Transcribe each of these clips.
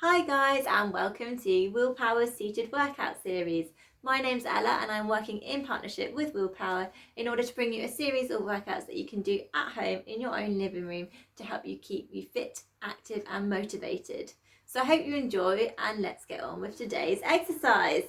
Hi guys and welcome to Willpower's Seated Workout Series. My name's Ella and I'm working in partnership with Willpower in order to bring you a series of workouts that you can do at home in your own living room to help you keep you fit, active and motivated. So I hope you enjoy and let's get on with today's exercise.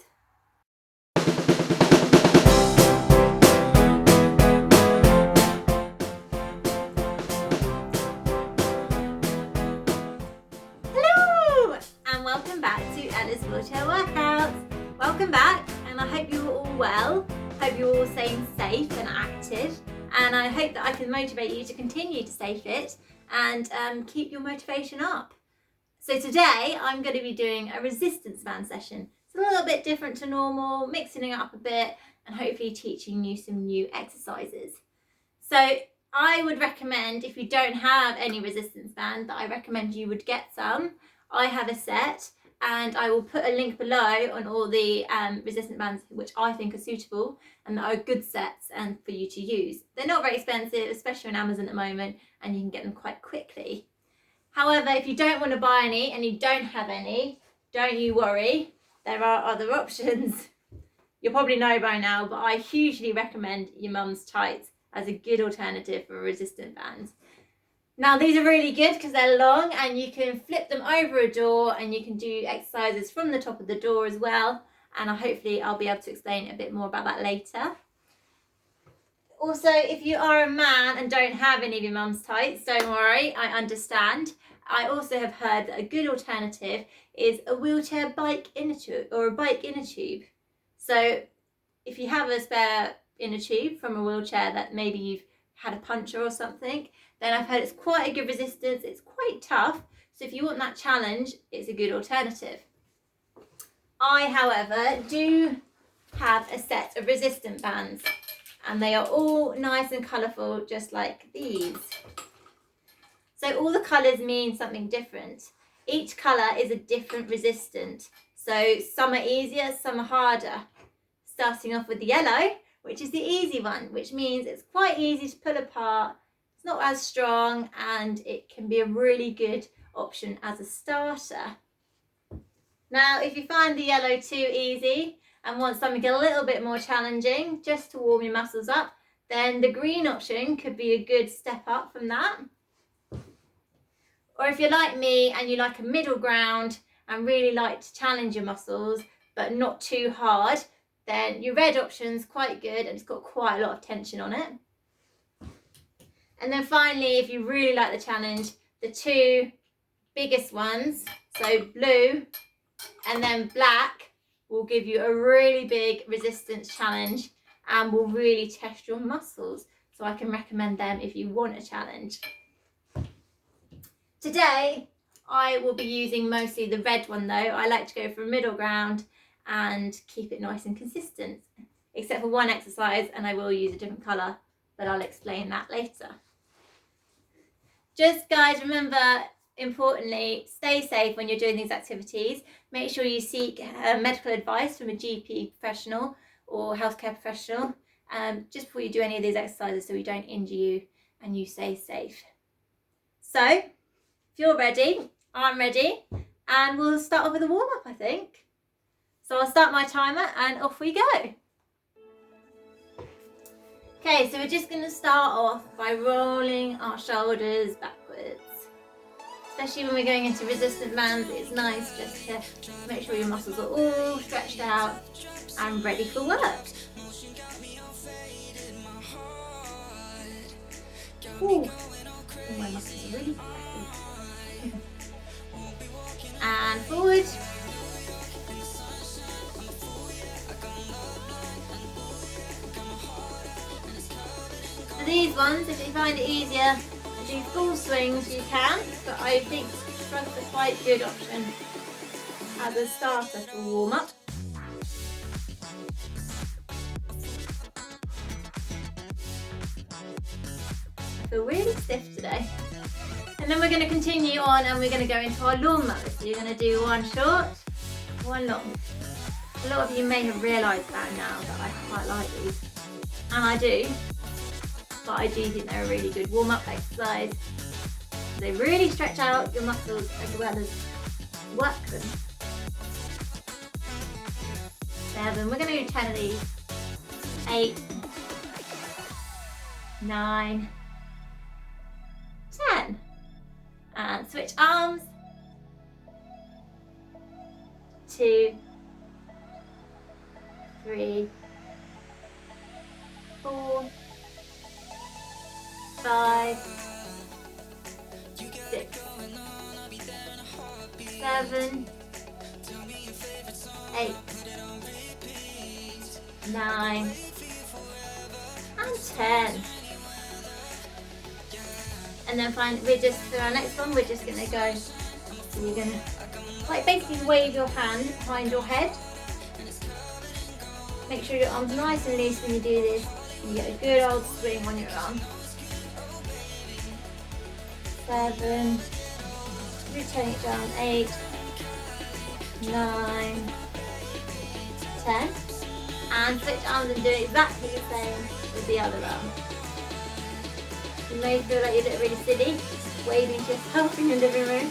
And welcome back to Ella's Wheelchair Workouts. Welcome back and I hope you're all well. Hope you're all staying safe and active, and I hope that I can motivate you to continue to stay fit and keep your motivation up. So today I'm going to be doing a resistance band session. It's a little bit different to normal, mixing it up a bit and hopefully teaching you some new exercises. So I would recommend, if you don't have any resistance band, that I recommend you would get some. I have a set and I will put a link below on all the resistance bands which I think are suitable and that are good sets and for you to use. They're not very expensive, especially on Amazon at the moment, and you can get them quite quickly. However, if you don't want to buy any and you don't have any, don't you worry, there are other options. You'll probably know by now, but I hugely recommend your mum's tights as a good alternative for a resistant band. Now these are really good because they're long and you can flip them over a door and you can do exercises from the top of the door as well, and hopefully I'll be able to explain a bit more about that later. Also, if you are a man and don't have any of your mum's tights, don't worry, I understand. I also have heard that a good alternative is a wheelchair bike inner tube or a bike inner tube. So if you have a spare inner tube from a wheelchair that maybe you've had a puncture or something, then I've heard it's quite a good resistance. It's quite tough, so if you want that challenge, it's a good alternative. I, however, do have a set of resistant bands and they are all nice and colourful, just like these. So all the colours mean something different. Each colour is a different resistant. So some are easier, some are harder. Starting off with the yellow, which is the easy one, which means it's quite easy to pull apart. It's not as strong and it can be a really good option as a starter. Now, if you find the yellow too easy and want something a little bit more challenging just to warm your muscles up, then the green option could be a good step up from that. Or if you're like me and you like a middle ground and really like to challenge your muscles but not too hard, then your red option's quite good and it's got quite a lot of tension on it. And then finally, if you really like the challenge, the two biggest ones, so blue and then black, will give you a really big resistance challenge and will really test your muscles. So I can recommend them if you want a challenge. Today, I will be using mostly the red one though. I like to go for a middle ground and keep it nice and consistent, except for one exercise, and I will use a different colour, but I'll explain that later. Just guys, remember, importantly, stay safe when you're doing these activities. Make sure you seek medical advice from a GP professional or healthcare professional just before you do any of these exercises, so we don't injure you and you stay safe. So if you're ready, I'm ready, and we'll start off with a warm-up, I think. So I'll start my timer and off we go. Okay, so we're just going to start off by rolling our shoulders backwards. Especially when we're going into resistant bands, it's nice just to make sure your muscles are all stretched out and ready for work. Ooh, my muscles are really cracking. And forward. For these ones, if you find it easier to do full swings, you can, but I think shrugs are quite a good option as a starter for warm up. I feel really stiff today. And then we're going to continue on and we're going to go into our lawn mowers. So you're going to do one short, one long. A lot of you may have realised that now that I quite like these, and I do. But I do think they're a really good warm-up exercise. They really stretch out your muscles as well as work them. 7, we're going to do 10 of these. 8, 9, 10. And switch arms. 2, 3, 4, 5, 6, 7, 8, 9, and 10. And then for our next one, we're just gonna go, so you're gonna like basically wave your hand behind your head. Make sure your arms are nice and loose when you do this. You get a good old swing on your arm. 7, return it down, 8, 9, 10. And switch arms and do exactly the same with the other arm. You may feel like you look really silly, waving to yourself in your living room.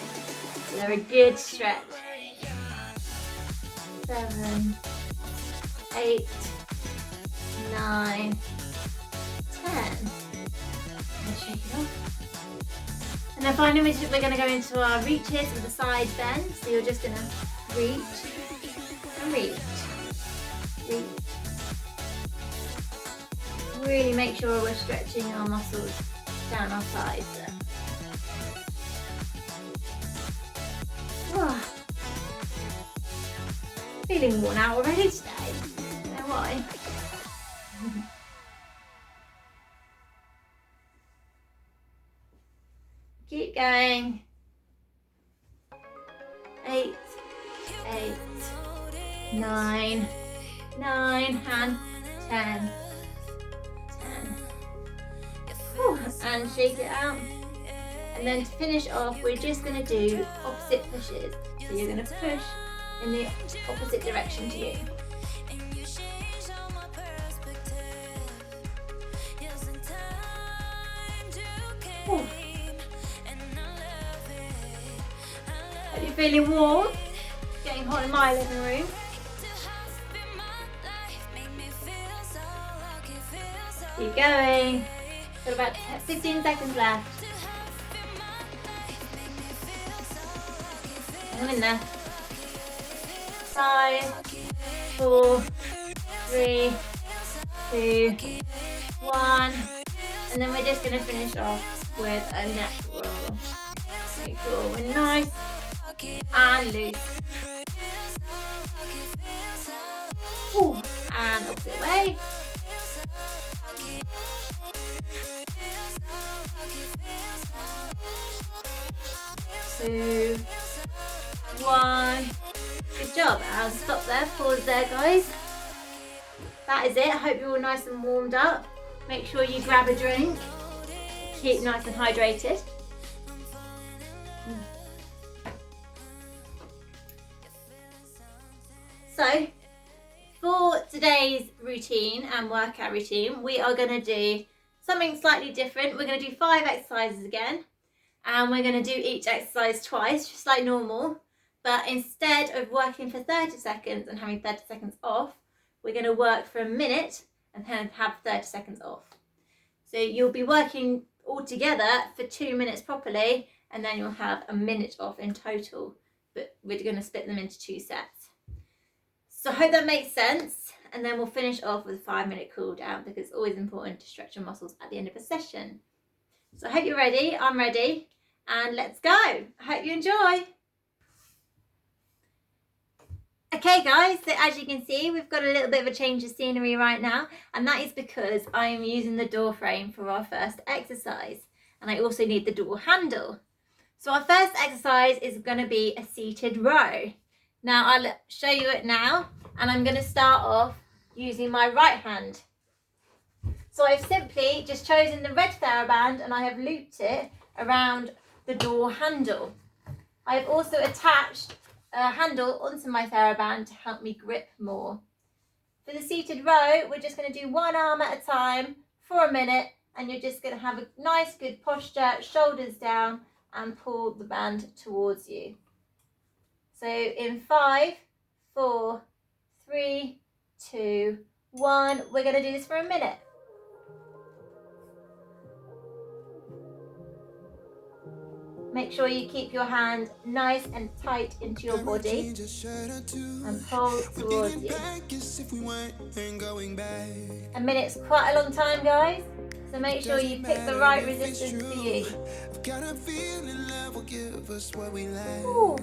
They're a good stretch. 7, 8, 9, 10. And shake it off. And then finally we're going to go into our reaches with the side bend. So you're just going to reach and reach. Reach. Really make sure we're stretching our muscles down our sides there. Oh, feeling worn out already today. I don't know why. Keep going. 8, 8, 9, 9, and 10. 10. Whew, and shake it out. And then to finish off, we're just going to do opposite pushes. So you're going to push in the opposite direction to you. Whew. Are you feeling warm? Getting hot in my living room. Keep going. Got about 15 seconds left. I'm in there. 5, 4, 3, 2, 1. And then we're just going to finish off with a neck roll. Make sure we're nice and loose. Ooh, and opposite way. 2, 1. Good job. And stop there. Pause there, guys. That is it. I hope you're all nice and warmed up. Make sure you grab a drink. Keep nice and hydrated. So, for today's routine and workout routine, we are going to do something slightly different. We're going to do 5 exercises again. And we're going to do each exercise twice, just like normal. But instead of working for 30 seconds and having 30 seconds off, we're going to work for a minute and then have 30 seconds off. So you'll be working all together for 2 minutes properly, and then you'll have a minute off in total. But we're going to split them into 2 sets. So I hope that makes sense. And then we'll finish off with a 5-minute cool down, because it's always important to stretch your muscles at the end of a session. So I hope you're ready. I'm ready. And let's go. I hope you enjoy. Okay guys, so as you can see, we've got a little bit of a change of scenery right now, and that is because I am using the door frame for our first exercise, and I also need the door handle. So our first exercise is going to be a seated row. Now I'll show you it now, and I'm going to start off using my right hand. So I've simply just chosen the red TheraBand and I have looped it around the door handle. I have also attached a handle onto my TheraBand to help me grip more. For the seated row, we're just going to do one arm at a time for a minute, and you're just going to have a nice good posture, shoulders down, and pull the band towards you. So in 5, 4, 3, 2, 1, we're going to do this for a minute. Make sure you keep your hand nice and tight into your body and pull towards you. A minute's quite a long time, guys, so make sure you pick the right resistance for you. Ooh.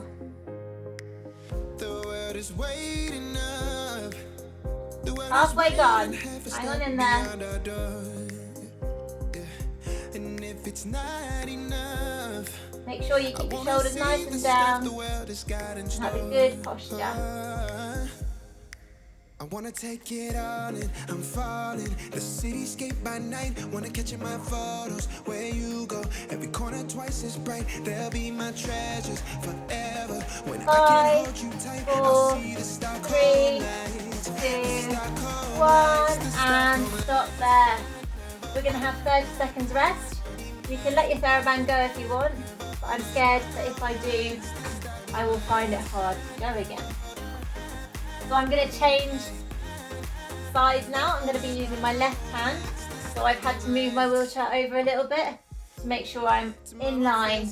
Halfway gone. Hang on in there. Make sure you keep your shoulders nice and down and have a good posture. I wanna take it all in, I'm falling. The cityscape by night, wanna catch in my photos. Where you go, every corner twice as bright. They'll be my treasures forever. When 5, I can hold you tight, 4, I'll see the 3, 2, 1, and stop there. We're gonna have 30 seconds rest. You can let your TheraBand go if you want, but I'm scared that if I do, I will find it hard to go again. So I'm going to change sides now. I'm going to be using my left hand. So I've had to move my wheelchair over a little bit to make sure I'm in line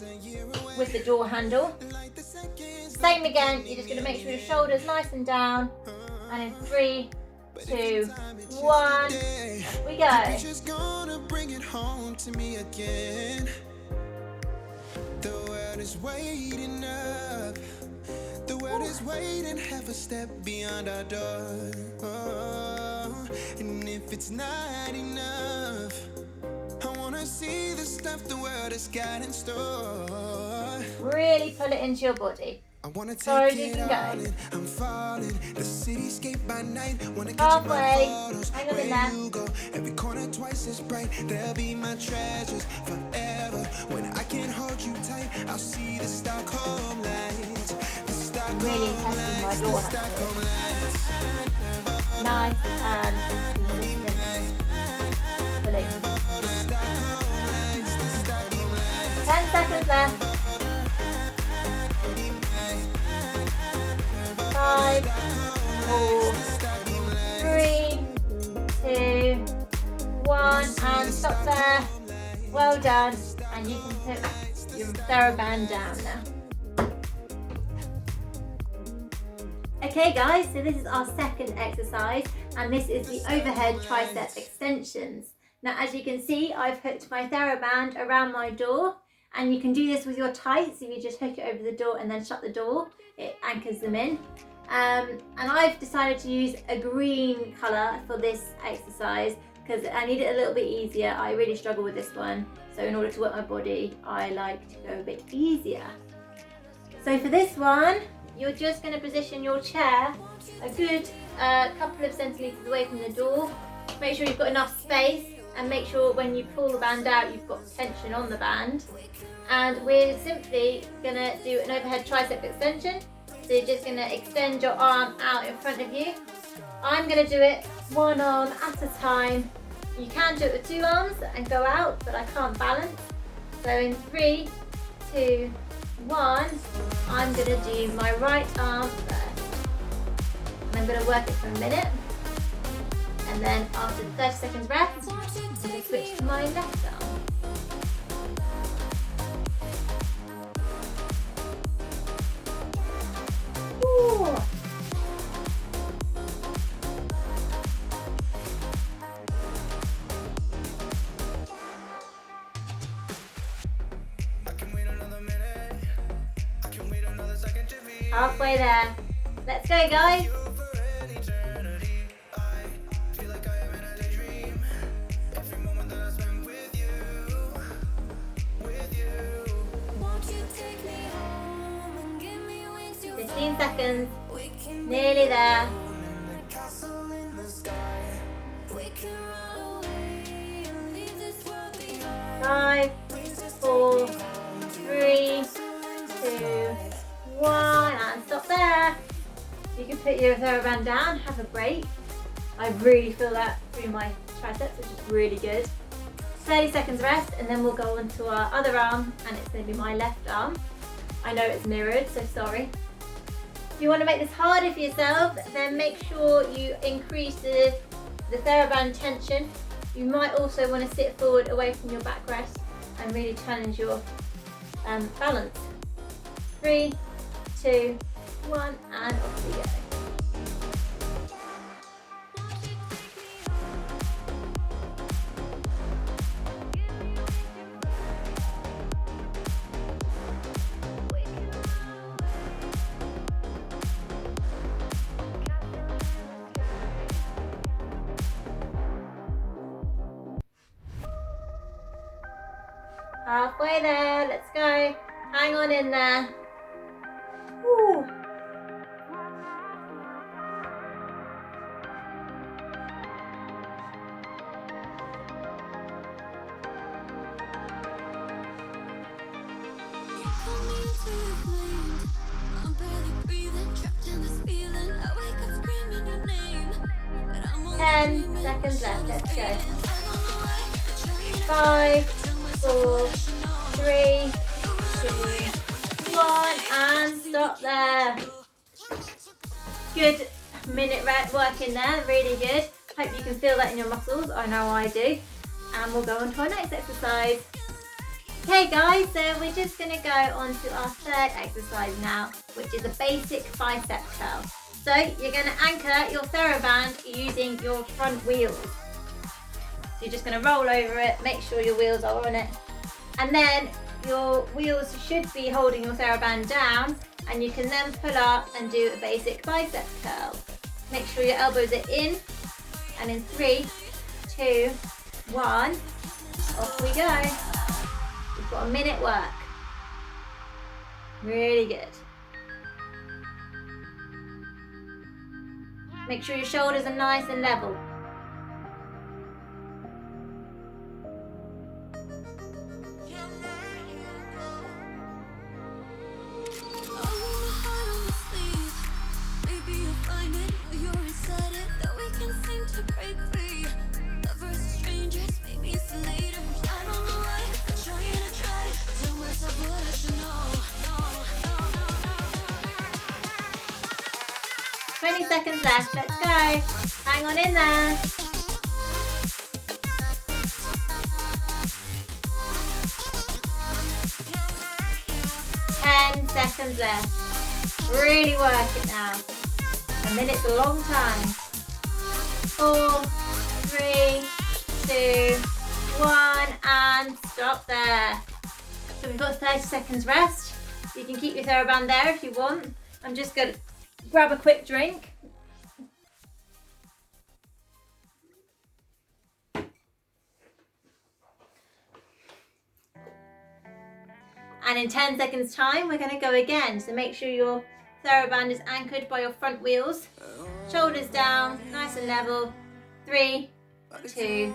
with the door handle. Same again, you're just going to make sure your shoulders nice and down. And in 3, 2, 1, we go. just gonna bring it home to me again. The world is waiting up. The world is waiting, half a step beyond our door. Oh, and if it's not enough, I wanna see the stuff the world has got in store. Really pull it into your body. I wanna Sorry, take you it can all go. in, I'm falling. The cityscape by night, wanna catch Halfway. my photos. Hang on in Where there. you go, every corner twice as bright. They'll be my treasures forever. When I can hold you tight, I'll see the Stockholm lights. Really testing my door handle. Nice and consistent pulling. 10 seconds left. 5, 4, 3, 2, 1, and stop there. Well done. And you can put your TheraBand down now. Okay guys, so this is our second exercise and this is the overhead tricep extensions. Now as you can see, I've hooked my TheraBand around my door and you can do this with your tights. If you just hook it over the door and then shut the door, it anchors them in. And I've decided to use a green colour for this exercise because I need it a little bit easier. I really struggle with this one. So in order to work my body, I like to go a bit easier. So for this one, you're just going to position your chair a good couple of centimetres away from the door. Make sure you've got enough space and make sure when you pull the band out you've got tension on the band. And we're simply going to do an overhead tricep extension. So you're just going to extend your arm out in front of you. I'm going to do it one arm at a time. You can do it with 2 arms and go out, but I can't balance. So in 3, 2, 1, I'm going to do my right arm first. And I'm going to work it for a minute. And then after 30 seconds rest, I'm going to switch to my left arm. Ooh. Halfway there. Let's go, guys. Seconds, nearly there. 5, 4, 3, 2, 1, and stop there. You can put your TheraBand down, have a break. I really feel that through my triceps, which is really good. 30 seconds rest, and then we'll go on to our other arm, and it's going to be my left arm. I know it's mirrored, so sorry. If you want to make this harder for yourself, then make sure you increase the TheraBand tension. You might also want to sit forward away from your backrest and really challenge your balance. 3, 2, 1, and off we go. Halfway there, let's go. Hang on in there. Woo. I'm barely breathing, trapped in this feeling. I wake up screaming your name, but I'm only 10 seconds left, let's go. 5, 4, 3, 2, 1, and stop there. Good minute work in there, really good. Hope you can feel that in your muscles, I know I do. And we'll go on to our next exercise. Okay guys, so we're just going to go on to our third exercise now, which is a basic bicep curl. So you're going to anchor your TheraBand using your front wheels. So you're just going to roll over it, make sure your wheels are on it. And then your wheels should be holding your TheraBand down, and you can then pull up and do a basic bicep curl. Make sure your elbows are in, and in 3, 2, 1, off we go. We've got a minute work. Really good. Make sure your shoulders are nice and level. Seconds left, let's go. Hang on in there. 10 seconds left. Really work it now. A minute's a long time. 4, 3, 2, 1, and stop there. So we've got 30 seconds rest. You can keep your TheraBand there if you want. I'm just going to grab a quick drink. And in 10 seconds time, we're going to go again. So make sure your TheraBand is anchored by your front wheels. Shoulders down, nice and level. 3, 2,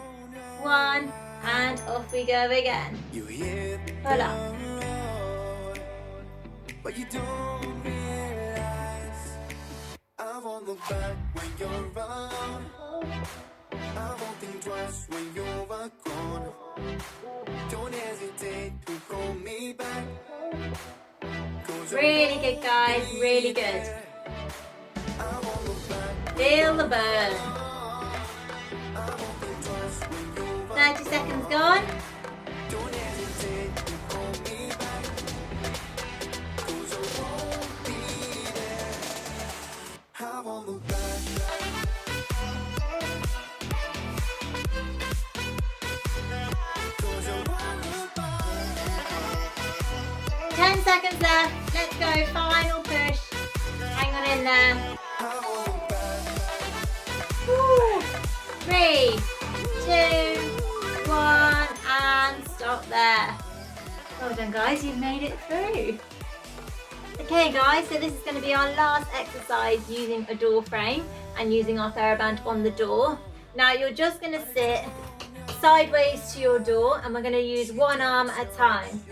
1, and off we go again. Pull up. But you don't realize I won't look back when you're around. I won't think twice when you're gone. Don't hesitate to call me back. Really good, guys, really good. Feel the burn. 30 seconds gone. Don't hesitate to call me back. 'Cause I won't be there. I won't look back. 10 seconds left. Let's go. Final push. Hang on in there. 3, 2, 1, and stop there. Well done, guys. You've made it through. Okay, guys. So this is going to be our last exercise using a door frame and using our TheraBand on the door. Now you're just going to sit sideways to your door, and we're going to use one arm at a time.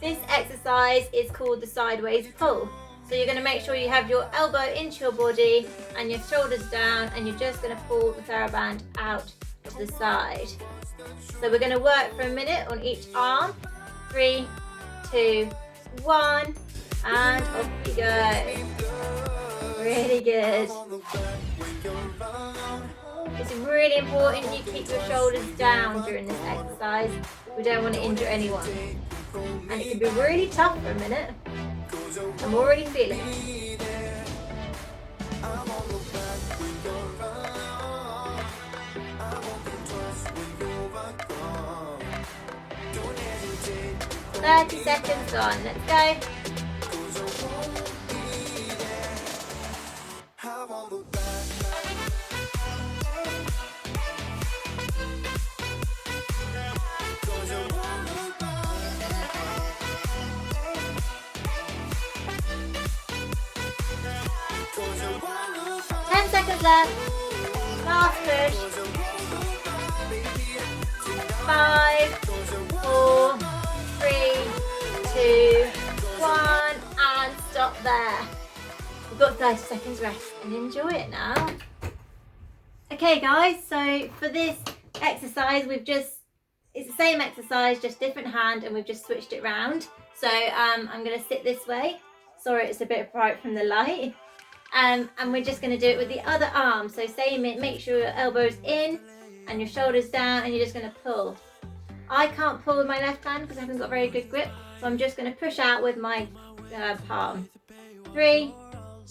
This exercise is called the sideways pull. So you're going to make sure you have your elbow into your body and your shoulders down, and you're just going to pull the TheraBand out to the side. So we're going to work for a minute on each arm. 3, 2, 1, and off you go. Really good. It's really important you keep your shoulders down during this exercise. We don't want to injure anyone. And it can be really tough for a minute. I'm already feeling it. "30 seconds gone. Let's go." Seconds left. Last push. 5, 4, 3, 2, 1, and stop there. We've got 30 seconds rest and enjoy it now. Okay guys, so for this exercise it's the same exercise, just different hand, and we've just switched it round. So I'm going to sit this way. Sorry, it's a bit bright from the light. And we're just going to do it with the other arm. So same it, make sure your elbow's in and your shoulders down, and you're just going to pull. I can't pull with my left hand because I haven't got very good grip, so I'm just going to push out with my palm. 3,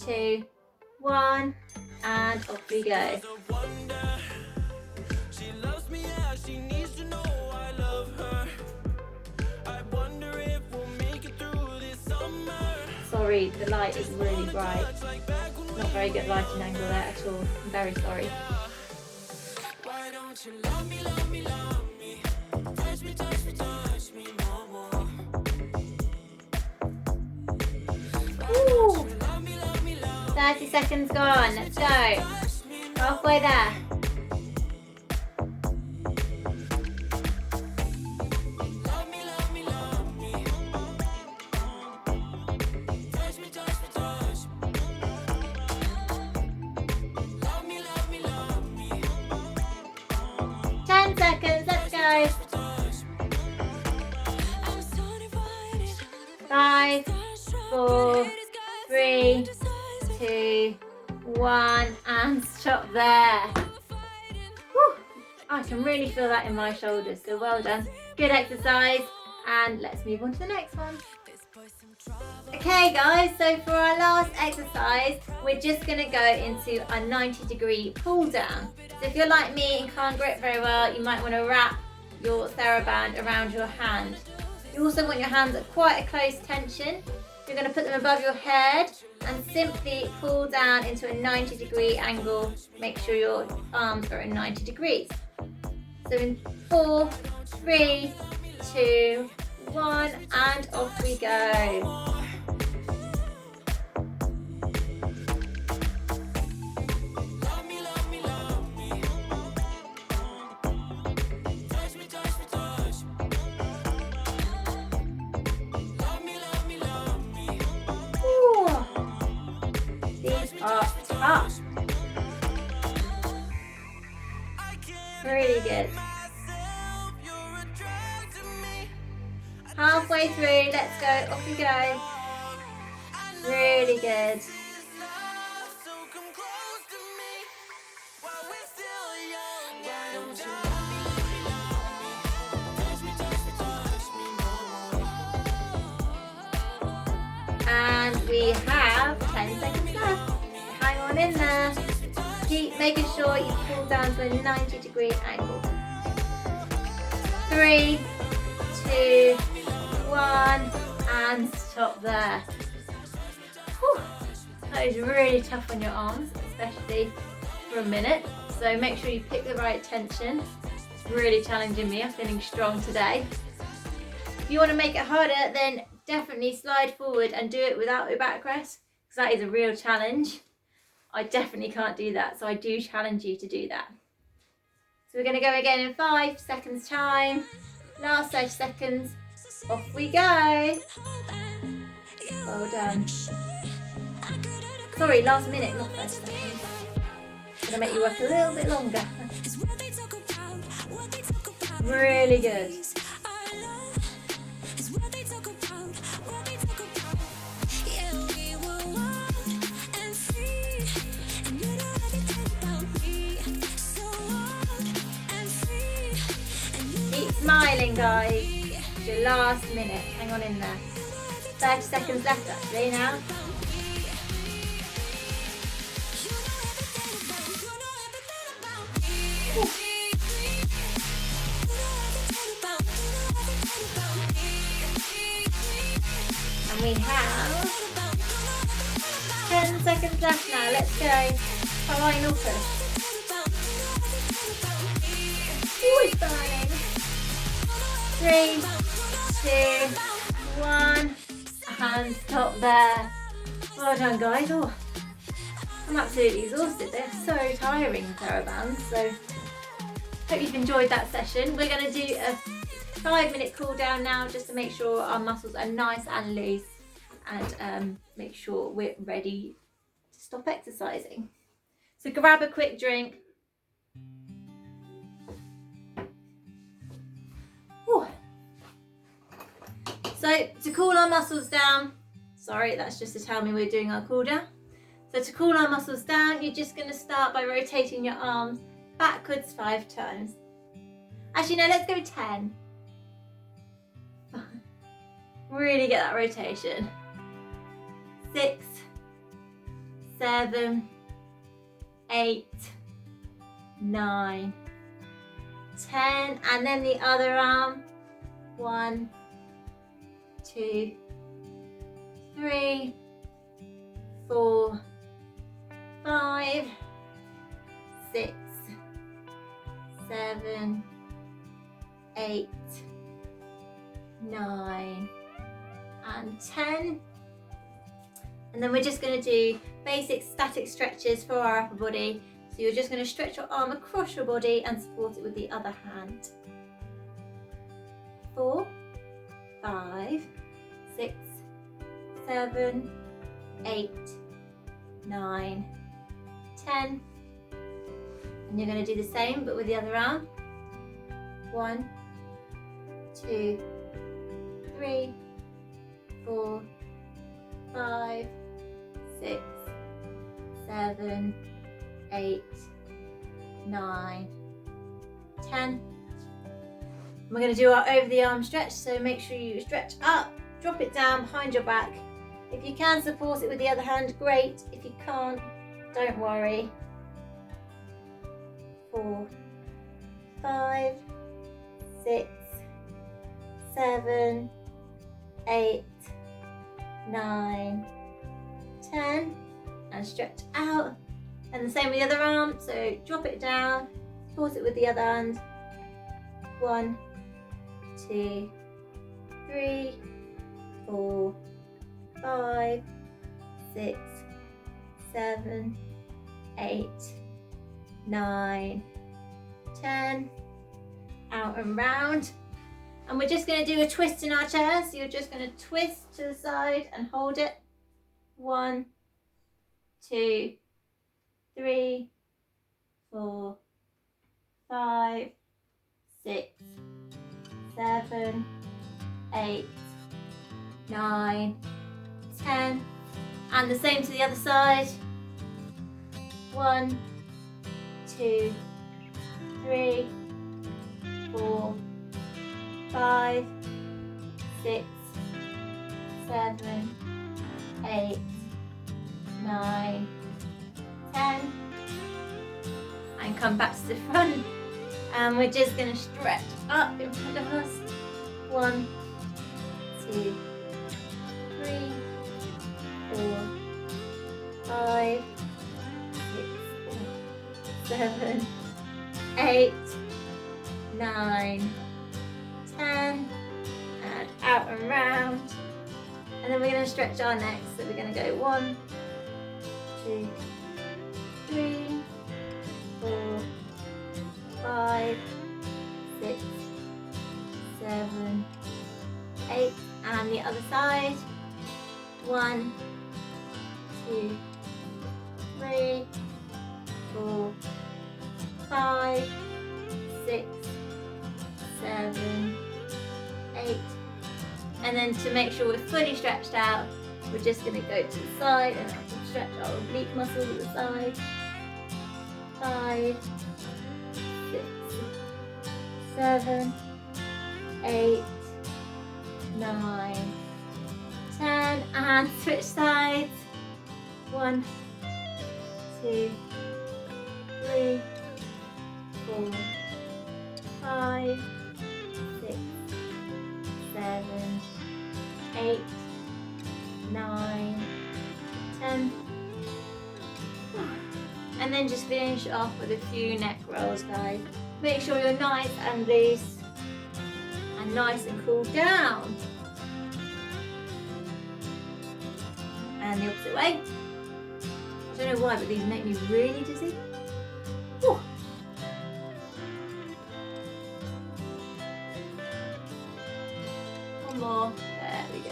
2, 1, and off we go. Sorry, the light is really bright. Not very good lighting angle there at all. I'm very sorry. Ooh. 30 seconds gone. Let's go. Halfway there. Seconds, let's go. 5, 4, 3, 2, 1, and stop there. Whew. I can really feel that in my shoulders, so well done. Good exercise, and let's move on to the next one. Okay guys, so for our last exercise, we're just going to go into a 90-degree pull down. So if you're like me and can't grip very well, you might want to wrap your TheraBand around your hand. You also want your hands at quite a close tension. You're going to put them above your head and simply pull down into a 90-degree angle. Make sure your arms are at 90 degrees. So in 4, 3, 2, 1, and off we go. Tough. Really good. Halfway through, let's go, off we go. Really good. And we have 10 seconds left. Hang on in there. Keep making sure you pull down to a 90-degree angle. 3, 2, 1, and stop there. Whew. That is really tough on your arms, especially for a minute. So make sure you pick the right tension. It's really challenging me. I'm feeling strong today. If you want to make it harder, then definitely slide forward and do it without your backrest, because that is a real challenge. I definitely can't do that, so I do challenge you to do that. So we're going to go again in 5 seconds time. Last 30 seconds. Off we go. Well done. Sorry, last minute, not 30 seconds. I'm going to make you work a little bit longer. Really good. smiling, guys. It's your last minute. Hang on in there. 30 seconds left actually now. And we have 10 seconds left now. Let's go. Final push. Always burning. 3, 2, 1. And stop there. Well done, guys. Oh, I'm absolutely exhausted. They're so tiring, TheraBands. So hope you've enjoyed that session. We're going to do a 5-minute cool down now just to make sure our muscles are nice and loose and make sure we're ready to stop exercising. So grab a quick drink. Whew. So to cool our muscles down, sorry, that's just to tell me we're doing our cool down. So to cool our muscles down, you're just going to start by rotating your arms backwards 5 times. Actually, no, let's go 10. Really get that rotation. 6, 7, 8, 9, 10, and then the other arm. 1, 2, 3, 4, 5, 6, 7, 8, 9, and 10. And then we're just going to do basic static stretches for our upper body. So you're just going to stretch your arm across your body and support it with the other hand. 4, 5, 6, 7, 8, 9, 10. And you're going to do the same but with the other arm. 1, 2, 3, 4, 5, 6, 7, 8, 9, 10. We're going to do our over the arm stretch, so make sure you stretch up, drop it down behind your back. If you can support it with the other hand, great. If you can't, don't worry. 4, 5, 6, 7, 8, 9, 10, and stretch out. And the same with the other arm, so drop it down, support it with the other hand. 1, 2, 3, 4, 5, 6, 7, 8, 9, 10. Out and round. And we're just going to do a twist in our chair. So you're just going to twist to the side and hold it. 1, 2, 3, 4, 5, 6, 7, 8, 9, 10. And the same to the other side. 1, 2, 3, 4, 5, 6, 7, 8, 9, 10. And come back to the front. And we're just going to stretch up in front of us. 1, 2, 3, 4, 5, 6, 7, 8, 9, 10, and out and round. And then we're going to stretch our necks. So we're going to go 1, 2, 3, 4, 5, 6, 7, 8, and the other side. 1, 2, 3, 4, 5, 6, 7, 8. And then to make sure we're fully stretched out, we're just going to go to the side and stretch our oblique muscles at the side. 5, 6, 7, 8, 9, 10, and switch sides. 1, 2, 3, 4, 5, 6, 7, 8, 9, 10. And then just finish off with a few neck rolls, guys. Make sure you're nice and loose and nice and cool down. And the opposite way. I don't know why, but these make me really dizzy. Whew. One more. There we go.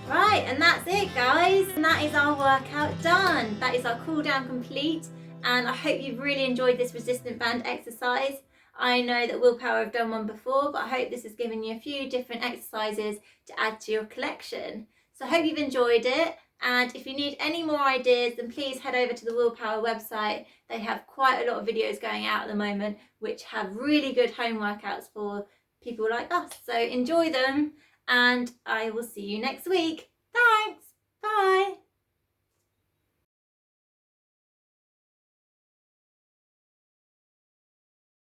Right, and that's it, guys. And that is our workout done. That is our cool down complete. And I hope you've really enjoyed this resistant band exercise. I know that Willpower have done one before, but I hope this has given you a few different exercises to add to your collection. So I hope you've enjoyed it. And if you need any more ideas, then please head over to the Willpower website. They have quite a lot of videos going out at the moment, which have really good home workouts for people like us. So enjoy them, and I will see you next week. Thanks. Bye.